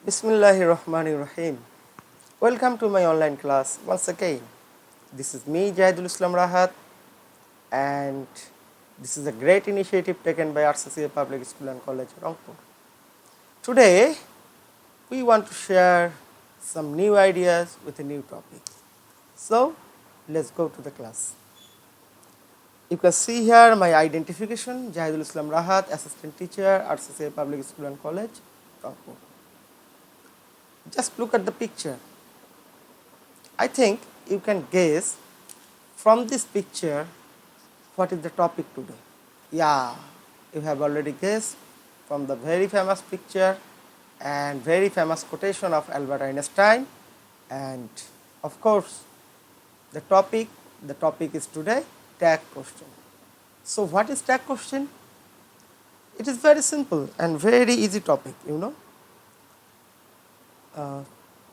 Bismillahirrahmanirrahim. Welcome to my online class once again. This is me, Jahedul Wrahat, and this is a great initiative taken by RCCI Public School and College, Rangpur. Today, we want to share some new ideas with a new topic. So, let's go to the class. You can see here my identification, Jahedul Wrahat, Assistant Teacher, RCCI Public School and College, Rangpur. Just look at the picture. I think you can guess from this picture what is the topic today. Yeah, you have already guessed from the very famous picture and very famous quotation of Albert Einstein, and of course the topic is today tag question. So what is tag question? It is very simple and very easy topic,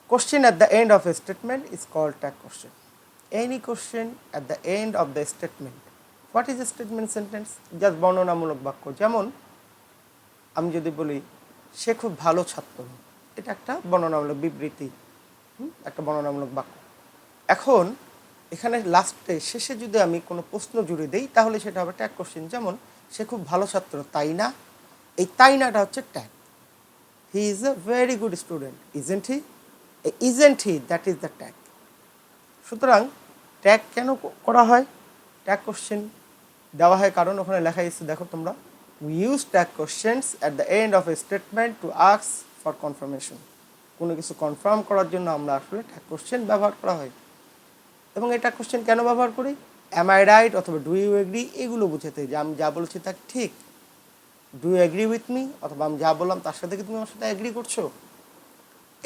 question at the end of a statement is called tag question. Any question at the end of the statement. What is a statement sentence? Just বর্ণনামূলক বাক্য। যেমন আমি যদি বলি সে খুব ভালো ছাত্র, এটা একটা বর্ণনামূলক বিবৃতি, একটা বর্ণনামূলক বাক্য। এখন এখানে লাস্টে শেষে যদি আমি কোনো প্রশ্ন জুড়ে দেই তাহলে সেটা হবে ট্যাগ কোশ্চেন। যেমন সে খুব ভালো ছাত্র, তাই না? এই তাই নাটা হচ্ছে tag. He is a very good student, isn't he? Isn't he? That is the tag. সুতরাং ট্যাগ কেন করা হয়? ট্যাগ কোশ্চেন দেওয়া হয় কারণ ওখানে লেখা আছে, দেখো তোমরা, we use tag questions at the end of a statement to ask for confirmation. কোনো কিছু কনফার্ম করার জন্য আমরা আসলে ট্যাগ কোশ্চেন ব্যবহার করা হয়। এবং এই ট্যাগ কোশ্চেন কেন ব্যবহার করি? am I right অথবা do you agree এগুলো বুঝাতে, যে আমি যা বলছি তা ঠিক। Do you agree with me, অথবা আমি যা বললাম তার সাথে কি তুমি আমার সাথে এগ্রি করছো?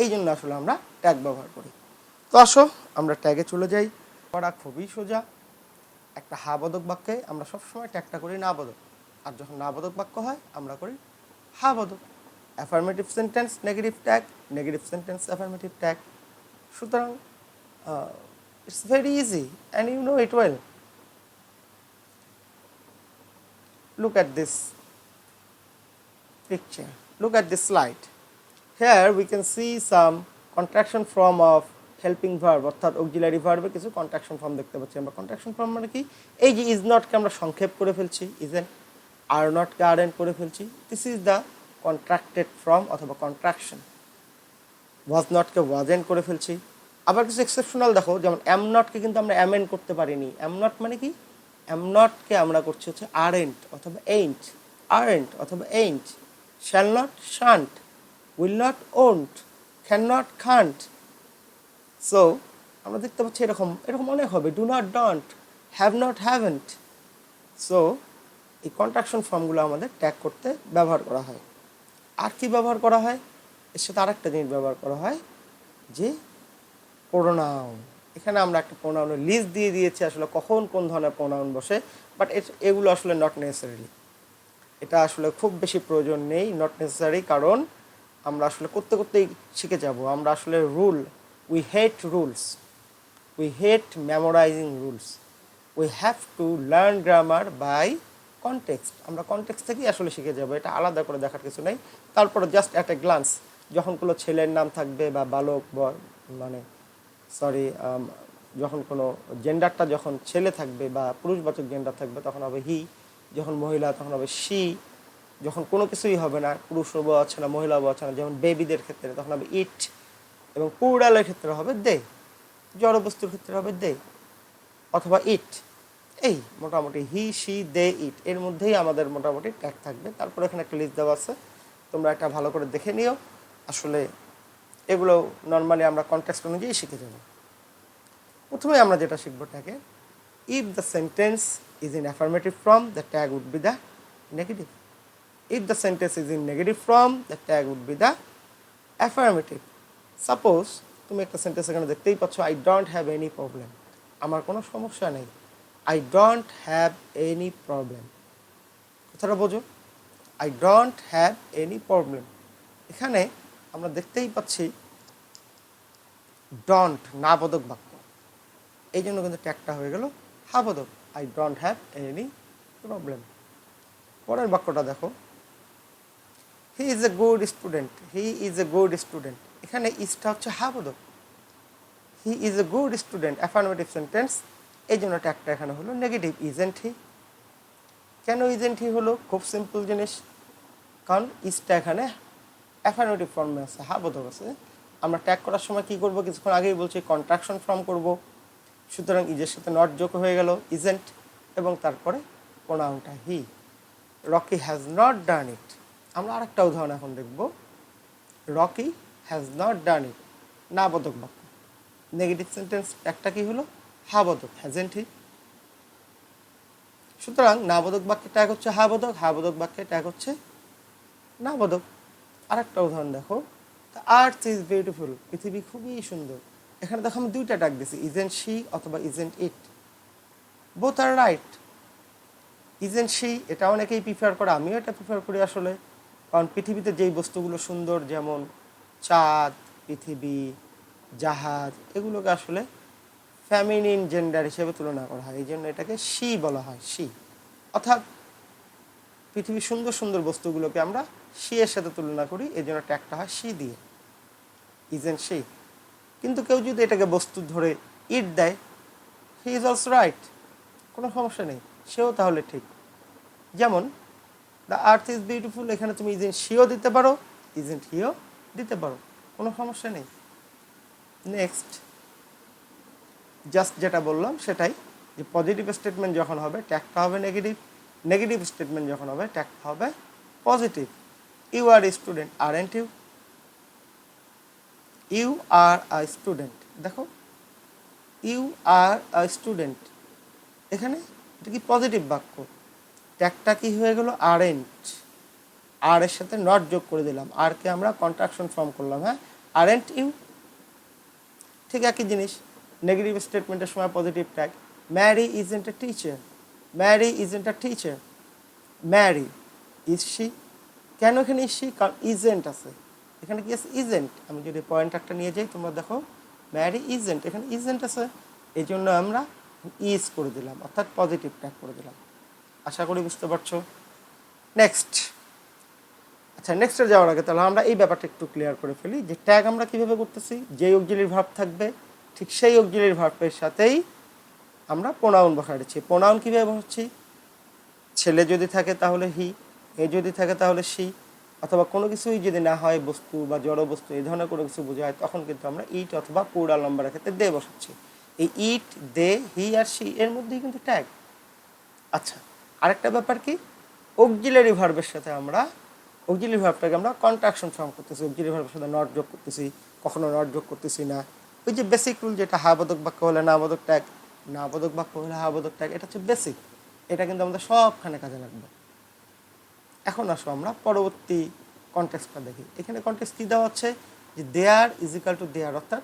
এই জন্য আসলে আমরা ট্যাগ ব্যবহার করি। তো আসো আমরা ট্যাগে চলে যাই। পড়া খুবই সোজা। একটা হা বোধক বাক্যে আমরা সবসময় ট্যাগটা করি না বোধক, আর যখন না বোধক বাক্য হয় আমরা করি হা বোধক। Affirmative sentence negative tag, negative sentence affirmative tag. সুতরাং it's very easy and you know it well. Look at this picture. Look at this slide. Here we can see some contraction form of helping verb, অর্থাৎ auxiliary verb এর কিছু contraction form দেখতে পাচ্ছি আমরা। contraction form মানে কি? এই যে is not কে আমরা সংক্ষেপ করে ফেলছি, isn't, are not K aren't করে ফেলছি। This is the contracted form অথবা contraction. was not K wasn't করে ফেলছি। আবার কিছু exceptional দেখো, যেমন am not কে কিন্তু আমরা amend করতে পারিনি। am not মানে কি? am not কে আমরা করছি হচ্ছে aren't অথবা ain't, aren't অথবা ain't, shall not, shan't, will not, won't, cannot, can't. So আমরা দেখতে পাচ্ছি এরকম অনেক হবে, do not, don't, have not, haven't. So এই কন্ট্রাকশন ফর্মগুলো আমাদের ট্যাগ করতে ব্যবহার করা হয়। আর কি ব্যবহার করা হয়? এর সাথে আরেকটা জিনিস ব্যবহার করা হয়, যে প্রোনাউন। এখানে আমরা একটা প্রোনাউনের লিস্ট দিয়ে দিয়েছি আসলে কখন কোন ধরনের প্রোনাউন বসে, বাট এগুলো আসলে নট নেসেসারি। এটা আসলে খুব বেশি প্রয়োজন নেই, নট নেসেসারি, কারণ আমরা আসলে করতে করতেই শিখে যাব। আমরা আসলে we hate rules, we hate memorizing rules, we have to learn grammar by context. আমরা কনটেক্সট থেকেই আসলে শিখে যাব, এটা আলাদা করে দেখার কিছু নেই। তারপরে জাস্ট অ্যাট এ গ্লান্স যখন কোনো ছেলের নাম থাকবে বা বালক যখন কোনো জেন্ডারটা যখন ছেলে থাকবে বা পুরুষবাচক জেন্ডার থাকবে তখন হবে হি, যখন মহিলা তখন হবে শি, যখন কোনো কিছুই হবে না, পুরুষ বোঝাচ্ছে না মহিলা বোঝাচ্ছে না, যেমন বেবিদের ক্ষেত্রে তখন হবে ইট, এবং প্লুরালের ক্ষেত্রে হবে দে, জড়বস্তুর ক্ষেত্রে হবে দে অথবা ইট। এই মোটামুটি হি, শি, দে, ইট, এর মধ্যেই আমাদের মোটামুটি ট্যাগ থাকবে। তারপরে এখানে একটা লিস্ট দেওয়া আছে, তোমরা একটা ভালো করে দেখে নিও। আসলে এগুলো নর্মালি আমরা কনটেক্সট অনুযায়ী শিখে যাব। প্রথমে আমরা যেটা শিখবো ট্যাগে, if the sentence is in affirmative form, the tag would be the negative. If the sentence is in negative form, the tag would be the affirmative. Suppose তুমি একটা সেন্টেন্স এখানে দেখতেই পাচ্ছ, I don't have any problem, আমার কোনো সমস্যা নেই। I don't have any problem, কথাটা বোঝো, I don't have any problem। এখানে আমরা দেখতেই পাচ্ছি ডন্ট না বোধক বাক্য, এই জন্য কিন্তু ট্যাগটা হয়ে গেল হা বোধক, I don't have any problem। পরের বাক্যটা দেখো, he is a good student, he is a good student, এখানে ইজটা হচ্ছে হা বোধক। He is a good student affirmative sentence, এই জন্য ট্যাগটা এখানে হলো নেগেটিভ, ইজেন্ট হি। কেন ইজেন্ট হি হলো? খুব সিম্পল জিনিস, কারণ ইজটা এখানে অ্যাফার্মেটিভ ফর্মে আছে, হা বোধক আছে। আমরা ট্যাগ করার সময় কী করবো? কিছুক্ষণ আগেই বলছি কন্ট্রাকশন ফর্ম করব, সুতরাং ইজের সাথে নট যোগ হয়ে গেল ইজেন্ট, এবং তারপরে প্রোনাউনটা হি। রকি হ্যাজ নট ডান ইট। আমরা আরেকটা উদাহরণ এখন দেখব। রকি হ্যাজ নট ডান ইট, না বোধক বাক্য, নেগেটিভ সেন্টেন্স, একটা কি হলো? হা বোধক, হ্যাজেন্ট হি। সুতরাং না বোধক বাক্যে ট্যাগ হচ্ছে হা বোধক, হা বোধক বাক্যে ট্যাগ হচ্ছে না বোধক। আরেকটা উদাহরণ দেখো, দ্য আর্থ ইজ বিউটিফুল, পৃথিবী খুবই সুন্দর। এখানে দেখো আমি দুইটা ট্যাগ দিছি, ইজেন্ট শি অথবা isn't it, both are right. Isn't she এটা অনেকেই প্রিফার করে, আমিও এটা প্রিফার করি আসলে, কারণ পৃথিবীতে যেই বস্তুগুলো সুন্দর, যেমন চাঁদ, পৃথিবী, জাহাজ, এগুলোকে আসলে ফ্যামিনিন জেন্ডার হিসেবে তুলনা করা হয়, এই জন্য এটাকে শি বলা হয়, শি। অর্থাৎ পৃথিবীর সুন্দর সুন্দর বস্তুগুলোকে আমরা শি এর সাথে তুলনা করি, এই জন্য ট্যাগটা হয় শি দিয়ে, ইজেন্ট শি। কিন্তু কেউ যদি এটাকে বস্তু ধরে ইট দেয়, হি ইজ অলসো রাইট, কোনো সমস্যা নেই, সেও তাহলে ঠিক। যেমন দ্য আর্থ ইজ বিউটিফুল, এখানে তুমি ইজেন্ট শিও দিতে পারো, ইজেন্ট হিও দিতে পারো, কোনো সমস্যা নেই। নেক্সট, জাস্ট যেটা বললাম সেটাই, যে পজিটিভ স্টেটমেন্ট যখন হবে ট্যাগটা হবে নেগেটিভ, নেগেটিভ স্টেটমেন্ট যখন হবে ট্যাগটা হবে positive. You are a student, aren't you? You are a student, দেখো ইউ আর আ স্টুডেন্ট, এখানে এটা কি পজিটিভ বাক্য, ট্যাগটা কি হয়ে গেল? আরএন্ট, আর এর সাথে নট যোগ করে দিলাম, আর কে আমরা কন্ট্রাকশন ফর্ম করলাম, হ্যাঁ, আরএন্ট ইউ। ঠিক একই জিনিস, নেগেটিভ স্টেটমেন্টের সময় positive tag, Mary isn't a teacher, Mary isn't a teacher, Mary is she. কেন এখানে ইজ শি? কারণ ইজেন্ট আছে, এখানে কি আছে? ইজেন্ট। আমি যদি পয়েন্টারটা নিয়ে যাই, তোমরা দেখো ম্যারি ইজেন্ট, এখানে ইজেন্ট আছে, এই জন্য আমরা ইজ করে দিলাম, অর্থাৎ পজিটিভ ট্যাগ করে দিলাম। আশা করি বুঝতে পারছো। নেক্সট, আচ্ছা নেক্সটে যাওয়ার আগে তাহলে আমরা এই ব্যাপারটা একটু ক্লিয়ার করে ফেলি, যে ট্যাগ আমরা কীভাবে করতেছি, যেই অক্সিলারি ভার্ব থাকবে ঠিক সেই অক্সিলারি ভার্বের সাথেই আমরা প্রোনাউন বসাচ্ছি। প্রোনাউন কীভাবে বসাচ্ছি? ছেলে যদি থাকে তাহলে হি, মেয়ে যদি থাকে তাহলে সি, অথবা কোনো কিছুই যদি না হয়, বস্তু বা জড় বস্তু এই ধরনের কোনো কিছু বোঝায়, তখন কিন্তু আমরা ইট অথবা প্লুরাল নাম্বারের ক্ষেত্রে দে বসাচ্ছি। এই ইট, দে, হি আর সি এর মধ্যেই কিন্তু ট্যাগ। আচ্ছা, আরেকটা ব্যাপার কি, অক্সিলারি ভার্বের সাথে আমরা অক্সিলারি ভার্বটাকে আমরা কন্ট্রাকশন ফর্ম করতেছি, অক্সিলারি ভার্বের সাথে নট যোগ করতেছি, কখনো নট যোগ করতেছি না। ওই যে বেসিক রুল, যেটা হা বোধক বাক্য হলে না বোধক ট্যাগ, না বোধক বাক্য হলে হা বোধক ট্যাগ, এটা হচ্ছে বেসিক, এটা কিন্তু আমাদের সবখানে কাজে লাগবে। এখন আসো আমরা পরবর্তী কনটেক্সটটা দেখি। এখানে কনটেক্সট কী দেওয়া হচ্ছে, যে there is equal to there, অর্থাৎ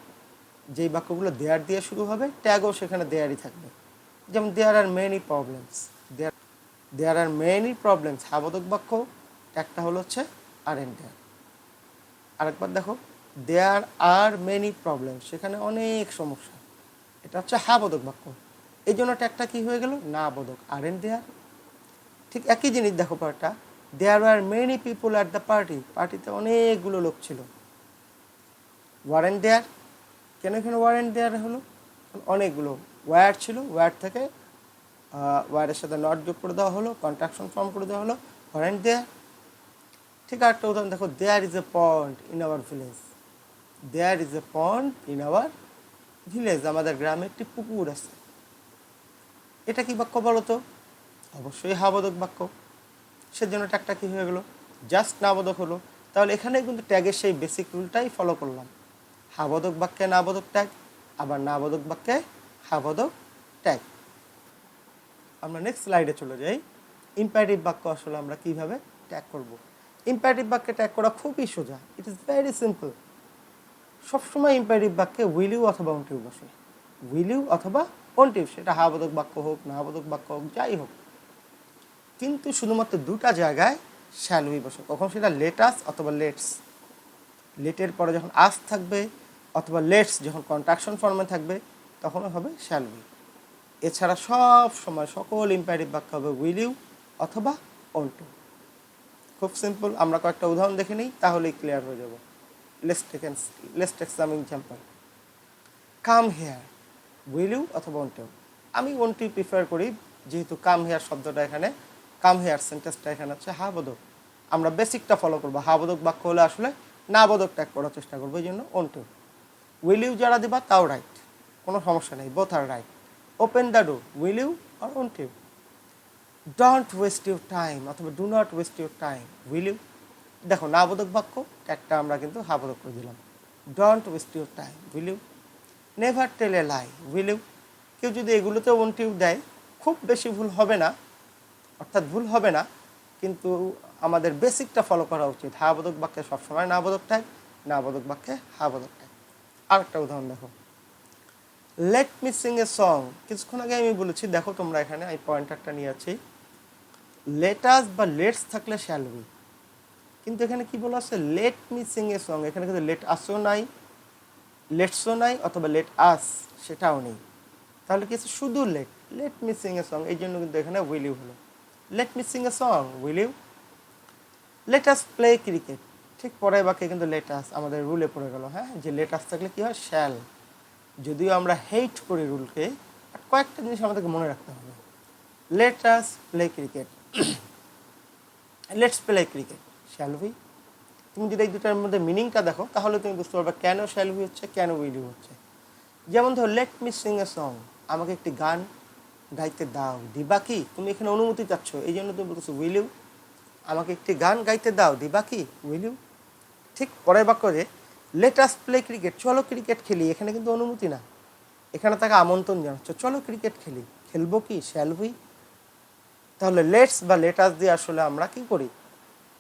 যেই বাক্যগুলো দেয়ার দিয়ে শুরু হবে ট্যাগও সেখানে দেয়ারই থাকবে। যেমন there are many problems, there are many problems, হা বোধক বাক্য, ট্যাগটা হলো হচ্ছে আর এন দেয়ার। আরেকবার দেখো, দেয়ার আর মেনি প্রবলেমস, সেখানে অনেক সমস্যা, এটা হচ্ছে হা বোধক বাক্য, এই জন্য ট্যাগটা কী হয়ে গেল? না বোধক, আর এন দেয়ার। ঠিক একই জিনিস দেখো পরটা, there are many people at the party, পার্টিতে অনেকগুলো লোক ছিল, ওয়ারেন্ট দেয়ার। কেন এখানে ওয়ারেন্ট দেয়ার হলো? অনেকগুলো ওয়ার ছিল, ওয়ার থেকে ওয়ারের সাথে নট যোগ করে দেওয়া হলো, কন্ট্রাকশন ফর্ম করে দেওয়া হলো, ওয়ারেন্ট দেয়ার। ঠিক আর একটা উদাহরণ দেখো, there is a pond in our village, there is a pond in our village, আমাদের গ্রামে একটি পুকুর আছে। এটা কি বাক্য বলো তো? অবশ্যই হা বোধক বাক্য, সেজন্য ট্যাগটা কী হয়ে গেলো? জাস্ট না বোধক হলো। তাহলে এখানে কিন্তু ট্যাগের সেই বেসিক রুলটাই ফলো করলাম, হা বোধক বাক্যে না বোধক ট্যাগ, আবার না বোধক বাক্যে হা বোধক ট্যাগ। আমরা নেক্সট স্লাইডে চলে যাই। ইম্পারেটিভ বাক্য আসলে আমরা কীভাবে ট্যাগ করব। ইম্পারেটিভ বাক্যে ট্যাগ করা খুবই সোজা, ইট ইজ ভেরি সিম্পল। সবসময় ইম্পারেটিভ বাক্যে উইল ইউ অথবা ওন্ট ইউ বসে, উইল ইউ অথবা ওন্ট ইউ, সেটা হা বোধক বাক্য হোক, না বোধক বাক্য হোক, যাই হোক, কিন্তু শুধুমাত্র দুটা জায়গায় শ্যাল উই বসে, কখন সেটা লেটাস অথবা লেটস। লেটের পরে যখন আস থাকবে, অথবা লেটস যখন কন্ট্রাকশন ফর্মে থাকবে, তখনও হবে শ্যাল উই। এছাড়া সব সময় সকল ইম্পারেটিভ বাক্য হবে উইল ইউ অথবা ওন্ট ইউ। খুব সিম্পল, আমরা কয়েকটা উদাহরণ দেখে নিই তাহলেই ক্লিয়ার হয়ে যাব। Let's take some example. Come here, will you অথবা ওন্ট ইউ? আমি ওন্ট ইউ প্রিফার করি, যেহেতু কাম হেয়ার শব্দটা এখানে, কাম হেয়ার সেন্টেন্সটা এখানে হচ্ছে হা বোধক। আমরা বেসিকটা ফলো করবো, হা বোধক বাক্য হলে আসলে না বোধক ট্যাগ করার চেষ্টা করবো, এই জন্য ওন্ট ইউ। উইল ইউ যারা দিবা তাও রাইট, কোনো সমস্যা নেই, both are right. Open the door, will you or won't you? Don't waste your time অথবা do not waste your time, will you? দেখো না বোধক বাক্য, ট্যাগটা আমরা কিন্তু হা বোধক করে দিলাম। Don't waste your time, will you? Never tell a lie, will you? কেউ যদি এগুলোতে ওন্ট ইউ দেয় খুব বেশি ভুল হবে না, অর্থাৎ ভুল হবে না, কিন্তু আমাদের বেসিকটা ফলো করা উচিত। হা বোধক বাক্যে সবসময় না বোধক ট্যাগ, না বোধক বাক্যে হা বোধক ট্যাগ। আরেকটা উদাহরণ দেখো, late me sing a song. কিছুক্ষণ আগে আমি বলেছি, দেখো তোমরা এখানে এই পয়েন্টারটা নিয়ে আছি, লেটাস বা লেটস থাকলে শ্যাল উই, কিন্তু এখানে কি বলা আছে, late me sing a song. এখানে কিন্তু লেট আসও নাই, লেটসও নাই, অথবা লেট আস সেটাও নেই। তাহলে কি আছে, শুধু let me sing a song, এই জন্য কিন্তু এখানে উইল ইউ হলো। Let me sing a song, will you? Let us play cricket, ঠিক পরের বাক্যে কিন্তু লেট আস আমাদের রুলে পড়ে গেল, হ্যাঁ, যে লেট আস থাকলে কি হয়, শ্যাল। যদিও আমরা হেট করি রুলকে, কয়েকটা জিনিস আমাদেরকে মনে রাখতে হবে। Late us play cricket, let's play cricket, shall we? তুমি যদি এই দুটার মধ্যে মিনিংটা দেখো তাহলে তুমি বুঝতে পারবে কেন শ্যাল উই হচ্ছে, কেন উইল ইউ হচ্ছে। যেমন ধরো late me sing a song, আমাকে একটি গান গাইতে দাও, দিবা কি? তুমি এখানে অনুমতি চাচ্ছ, এই জন্য তুমি বলতেছো উইল ইউ? আমাকে একটি গান গাইতে দাও, দিবা কি? Will you? ঠিক পরের বাক্যে লেট আস প্লে ক্রিকেট, চলো ক্রিকেট খেলি, এখানে কিন্তু অনুমতি না, এখানে তাকে আমন্ত্রণ জানাচ্ছ, চলো ক্রিকেট খেলি, খেলবো কি? Shall we? তাহলে লেটস বা লেট আস দিয়ে আসলে আমরা কি করি,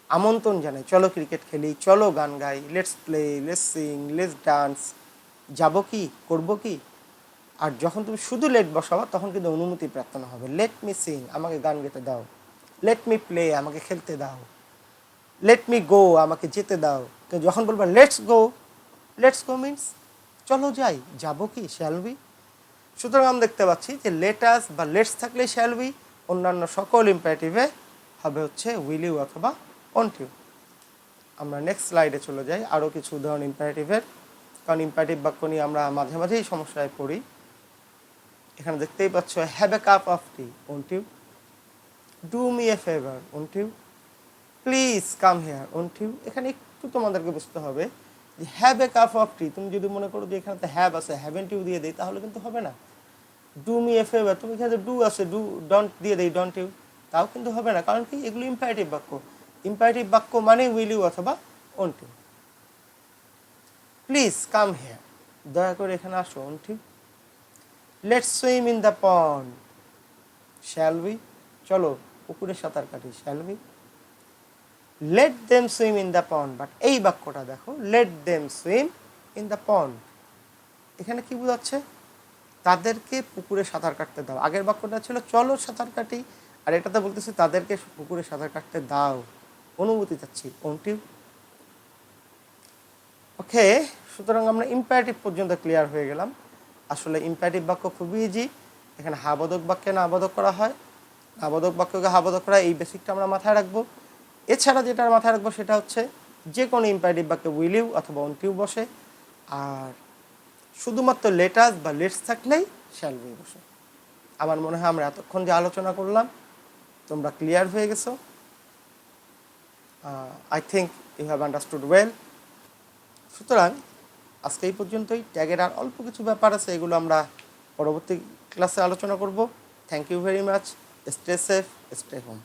আমন্ত্রণ জানাই, চলো ক্রিকেট খেলি, চলো গান গাই, let's play, let's sing, let's dance, যাবো কি, করবো কি? আর যখন তুমি শুধু লেট বসাবো তখন কিন্তু অনুমতি প্রার্থনা হবে। লেট মি সিং, আমাকে গান গেতে দাও। লেট মি প্লে, আমাকে খেলতে দাও। লেট মি গো, আমাকে যেতে দাও। তো যখন বলবো লেটস গো মিনস চলো যাই, যাবো কি? Shall we? সুতরাং আমরা দেখতে পাচ্ছি যে লেটাস বা লেটস থাকলে শ্যাল উই, অন্যান্য সকল ইম্পারেটিভে হবে হচ্ছে উইল ইউ অথবা ওন্ট ইউ। আমরা নেক্সট স্লাইডে চলে যাই, আরও কিছু উদাহরণ ইম্পারেটিভের, কারণ ইম্পারেটিভ বাক্য নিয়ে আমরা মাঝে মাঝেই সমস্যায় পড়ি। এখানে দেখতেই পাচ্ছ, have a cup of tea, won't you? Do me a favour, won't you? Please come here, won't you? এখানে একটু তোমাদেরকে বুঝতে হবে যে have a cup of tea, তুমি যদি মনে করো যে এখানে তো হ্যাভ আছে, হ্যাভেন্ট ইউ দিয়ে দিই, তাহলে কিন্তু হবে না। ডু মি এ ফেভার, তুমি এখানে ডু আছে, ডোন্ট দিয়ে দিই, ডোন্ট ইউ, তাও কিন্তু হবে না, কারণ কি, এগুলো ইম্পারেটিভ বাক্য। ইম্পারেটিভ বাক্য মানে উইল ইউ অথবা won't you. Please come here, দয়া করে এখানে আসো, won't you? Let's swim in the pond, shall we? চলো পুকুরে সাঁতার কাটি, shall we? Let them swim in the pond, but এই বাক্যটা দেখো, let them swim in the pond, এখানে কি বোঝাচ্ছে, তাদেরকে পুকুরে সাঁতার কাটতে দাও। আগের বাক্যটা ছিল চলো সাঁতার কাটি, আর এটাতে বলতেছি তাদেরকে পুকুরে সাঁতার কাটতে দাও, অনুমতি চাচ্ছি, ওন্ট ইউ? ওকে, সুতরাং আমরা ইম্পারেটিভ পর্যন্ত ক্লিয়ার হয়ে গেলাম। আসলে ইম্পারেটিভ বাক্য খুবই ইজি, এখানে হা বোধক বাক্যে না বোধক করা হয়, না বোধক বাক্যকে হা বোধক করা, এই বেসিকটা আমরা মাথায় রাখবো। এছাড়া যেটা মাথায় রাখবো সেটা হচ্ছে যে কোনো ইম্পারেটিভ বাক্যে উইল ইউ অথবা ওন্ট ইউ বসে, আর শুধুমাত্র লেটাস বা লেটস থাকলেই শ্যাল উই বসে। আমার মনে হয় আমরা এতক্ষণ যে আলোচনা করলাম তোমরা ক্লিয়ার হয়ে গেছো। I think you have understood well. সুতরাং আজকে এই পর্যন্তই। ট্যাগের আর অল্প কিছু ব্যাপার আছে, এগুলো আমরা পরবর্তী ক্লাসে আলোচনা করব। Thank you very much. Stay safe, stay home.